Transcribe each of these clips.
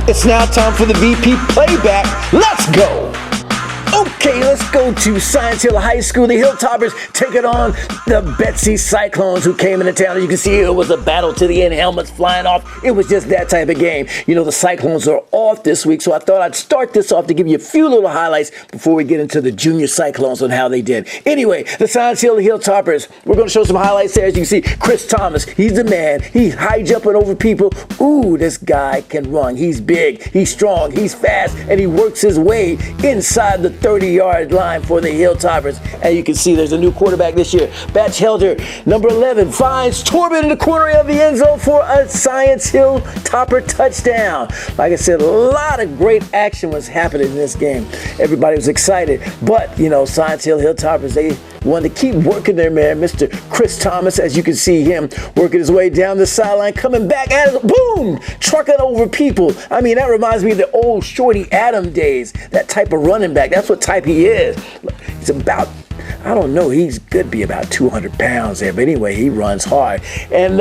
It's now time for the VP Playback. Let's go! Okay, let's go to Science Hill High School. The Hilltoppers taking on the Betsy Cyclones who came into town. As you can see, it was a battle to the end, helmets flying off. It was just that type of game. You know, the Cyclones are off this week, so I thought I'd start this off to give you a few little highlights before we get into the junior Cyclones on how they did. Anyway, the Science Hill Hilltoppers, we're going to show some highlights there. As you can see, Chris Thomas, he's the man. He's high jumping over people. Ooh, this guy can run. He's big, he's strong, he's fast, and he works his way inside the 30-yard line for the Hilltoppers. And you can see there's a new quarterback this year. Batchelder, number 11, finds Torben in the corner of the end zone for a Science Hill Topper touchdown. Like I said, a lot of great action was happening in this game. Everybody was excited. But, you know, Science Hill Hilltoppers, they wanted to keep working their man, Mr. Chris Thomas, as you can see him working his way down the sideline, coming back at it, boom, trucking over people. I mean, that reminds me of the old Shorty Adam days, that type of running back. That's what type he is. He's about, I don't know, he's could be about 200 pounds there, but anyway, he runs hard. And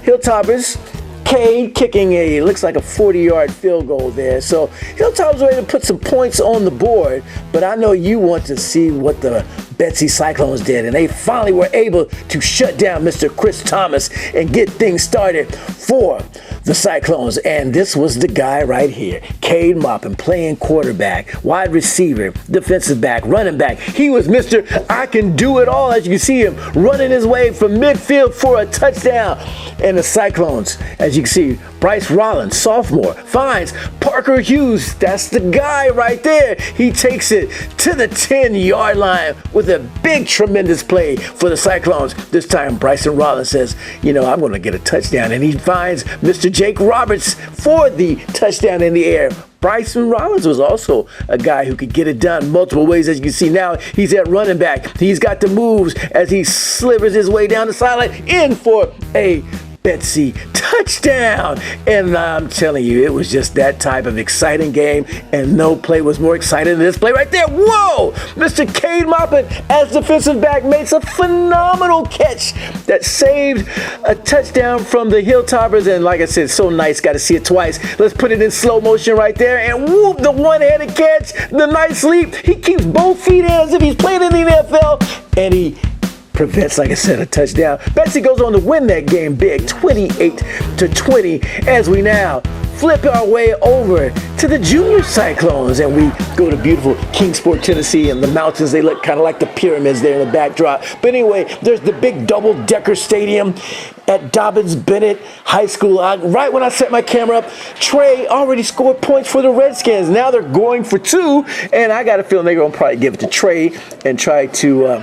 Hilltoppers, Cade kicking looks like a 40-yard field goal there. So Hilltoppers were able to put some points on the board, but I know you want to see what the Betsy Cyclones did, and they finally were able to shut down Mr. Chris Thomas and get things started for the Cyclones. And this was the guy right here, Cade Maupin, playing quarterback, wide receiver, defensive back, running back. He was Mr. I can do it all, as you can see him running his way from midfield for a touchdown. And the Cyclones, as you can see, Bryce Rollins, sophomore, finds Parker Hughes. That's the guy right there. He takes it to the 10-yard line with a big, tremendous play for the Cyclones. This time, Bryson Rollins says, you know, I'm going to get a touchdown. And he finds Mr. Jake Roberts for the touchdown in the air. Bryson Rollins was also a guy who could get it done multiple ways. As you can see now, he's at running back. He's got the moves as he slivers his way down the sideline in for a Betsy touchdown. And I'm telling you, it was just that type of exciting game, and no play was more exciting than this play right there. Whoa! Mr. Cade Maupin, as defensive back, makes a phenomenal catch that saved a touchdown from the Hilltoppers. And like I said, so nice, got to see it twice. Let's put it in slow motion right there, and whoop, the one-handed catch, the nice leap. He keeps both feet in as if he's playing in the NFL, and he prevents, like I said, a touchdown. Betsy goes on to win that game big, 28-20, as we now flip our way over to the junior Cyclones, and we go to beautiful Kingsport, Tennessee, and the mountains, they look kind of like the pyramids there in the backdrop. But anyway, there's the big double-decker stadium at Dobbins-Bennett High School. Right when I set my camera up, Trey already scored points for the Redskins. Now they're going for two, and I got a feeling they're going to probably give it to Trey and try to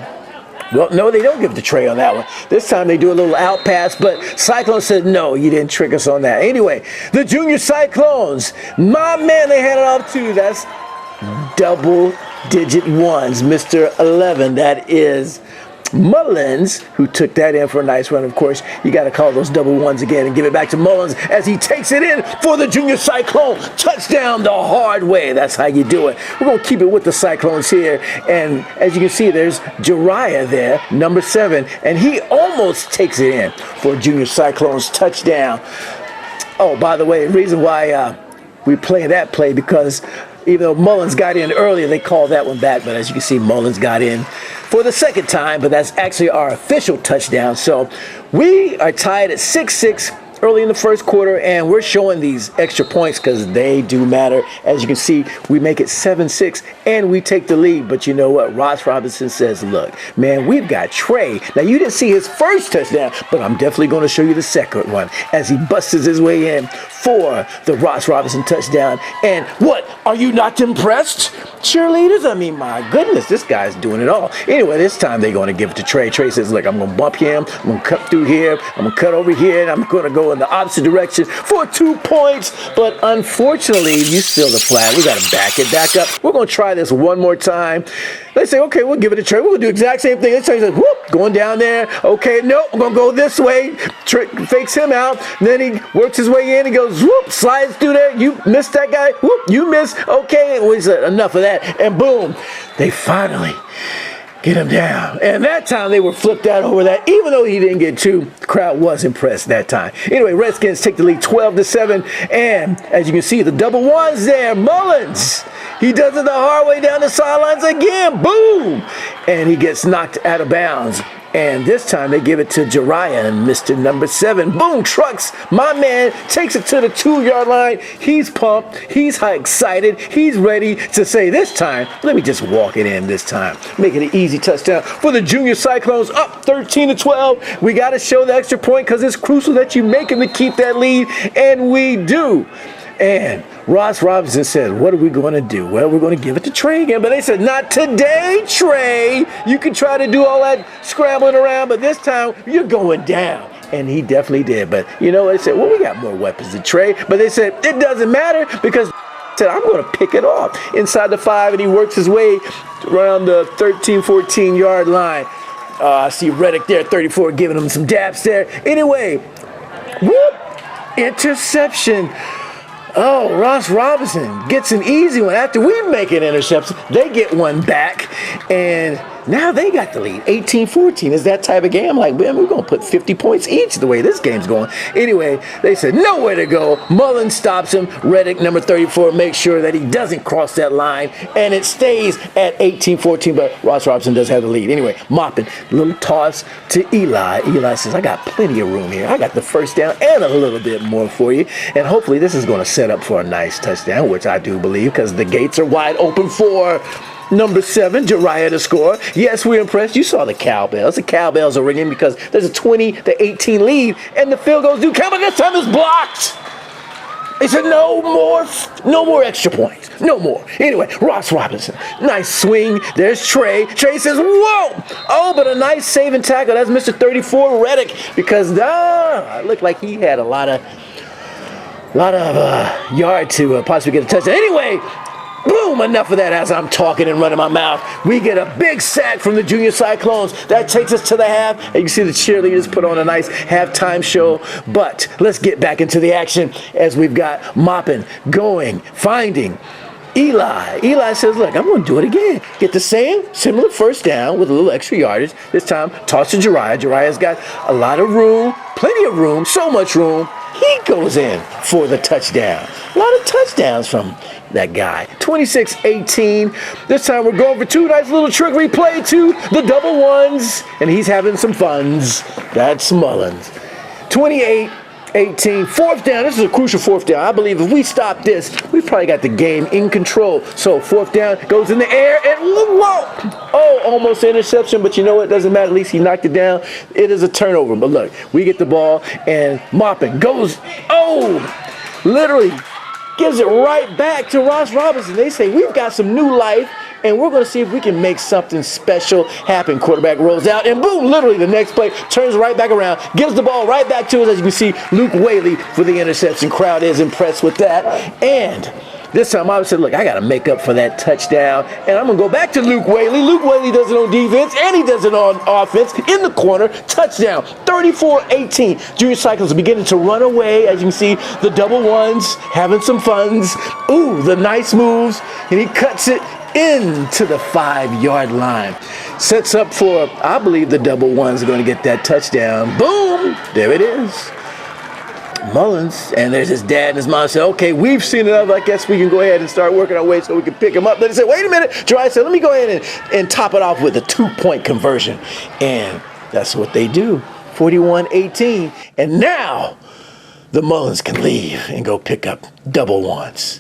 well, no, they don't give it to Trey on that one. This time they do a little out pass, but Cyclones said, no, you didn't trick us on that. Anyway, the junior Cyclones, my man, they had it off too. That's double-digit ones. Mr. 11, that is Mullins, who took that in for a nice run. Of course, you got to call those double ones again and give it back to Mullins as he takes it in for the junior Cyclone. Touchdown the hard way. That's how you do it. We're going to keep it with the Cyclones here. And as you can see, there's Jariah there, number 7, and he almost takes it in for junior Cyclone's touchdown. Oh, by the way, the reason why we play that play, because even though Mullins got in earlier, they called that one back. But as you can see, Mullins got in for the second time, but that's actually our official touchdown. So we are tied at 6-6 early in the first quarter, and we're showing these extra points because they do matter. As you can see, we make it 7-6, and we take the lead. But you know what? Ross Robinson says, look, man, we've got Trey. Now, you didn't see his first touchdown, but I'm definitely going to show you the second one as he busts his way in for the Ross Robinson touchdown. And what? Are you not impressed? Cheerleaders? I mean, my goodness, this guy's doing it all. Anyway, this time they're going to give it to Trey. Trey says, look, I'm going to bump him. I'm going to cut through here. I'm going to cut over here, and I'm going to go in the opposite direction for 2 points. But unfortunately, you steal the flag. We got to back up. We're going to try this one more time. They say, okay, we'll give it a try. We'll do the exact same thing. This time he says, whoop, going down there. Okay, nope, I'm going to go this way. Fakes him out. And then he works his way in. He goes, whoop, slides through there. You missed that guy. Whoop, you missed. Okay, enough of that. And boom, they finally Get him down. And that time they were flipped out over that. Even though he didn't get two, the crowd was impressed that time. Anyway, Redskins take the lead 12-7. And as you can see, the double ones there. Mullins. He does it the hard way down the sidelines again. Boom. And he gets knocked out of bounds. And this time they give it to Jariah and Mr. Number 7. Boom, trucks. My man takes it to the 2-yard line. He's pumped. He's excited. He's ready to say this time, let me just walk it in this time. Make it an easy touchdown for the Junior Cyclones, up 13-12. We got to show the extra point because it's crucial that you make him to keep that lead. And we do. And Ross Robinson said, what are we going to do? Well, we're going to give it to Trey again. But they said, not today, Trey. You can try to do all that scrambling around, but this time you're going down. And he definitely did. But, you know, they said, well, we got more weapons than Trey. But they said, it doesn't matter because said, I'm going to pick it off inside the 5. And he works his way around the 13-14-yard line. I see Reddick there, 34, giving him some daps there. Anyway, whoop, interception. Oh, Ross Robinson gets an easy one. After we make an interception, they get one back. And now they got the lead. 18-14 is that type of game. I'm like, man, we're going to put 50 points each the way this game's going. Anyway, they said nowhere to go. Mullen stops him. Reddick, number 34, makes sure that he doesn't cross that line. And it stays at 18-14, but Ross Robinson does have the lead. Anyway, mopping. Little toss to Eli. Eli says, I got plenty of room here. I got the first down and a little bit more for you. And hopefully this is going to set up for a nice touchdown, which I do believe because the gates are wide open for number 7, Jariah to score. Yes, we're impressed. You saw the cowbells. The cowbells are ringing because there's a 20-18 lead, and the field goes do count, but this time it's blocked. They said no more extra points. No more. Anyway, Ross Robinson. Nice swing. There's Trey. Trey says, whoa! Oh, but a nice saving tackle. That's Mr. 34, Reddick, because it looked like he had a lot of yard to possibly get a touchdown. Anyway, boom, enough of that as I'm talking and running my mouth. We get a big sack from the Junior Cyclones. That takes us to the half. And you can see the cheerleaders put on a nice halftime show. But let's get back into the action as we've got mopping, going, finding Eli. Eli says, look, I'm going to do it again. Get the same similar first down with a little extra yardage. This time, toss to Jariah. Jariah's got a lot of room, plenty of room, so much room. He goes in for the touchdown. A lot of touchdowns from that guy. 26-18. This time we're going for 2. Nice little trickery play to the double ones. And he's having some funs. That's Mullins. 28-18. Fourth down. This is a crucial fourth down. I believe if we stop this, we've probably got the game in control. So fourth down goes in the air and whoa! Oh, almost interception, but you know what? It doesn't matter. At least he knocked it down. It is a turnover. But look, we get the ball and mopping goes, literally gives it right back to Ross Robinson. They say, we've got some new life, and we're going to see if we can make something special happen. Quarterback rolls out, and boom, literally the next play turns right back around, gives the ball right back to us. As you can see, Luke Whaley for the interception. Crowd is impressed with that. And this time I said, look, I got to make up for that touchdown, and I'm going to go back to Luke Whaley. Luke Whaley does it on defense, and he does it on offense. In the corner, touchdown, 34-18. Junior Cyclones are beginning to run away. As you can see, the double ones having some funs. Ooh, the nice moves, and he cuts it into the 5-yard line. Sets up for, I believe the double ones are going to get that touchdown. Boom, there it is. Mullins, and there's his dad and his mom said, okay, we've seen enough. I guess we can go ahead and start working our way so we can pick him up. Then he said, wait a minute. Jariah said, let me go ahead and top it off with a 2-point conversion. And that's what they do. 41-18. And now the Mullins can leave and go pick up double ones.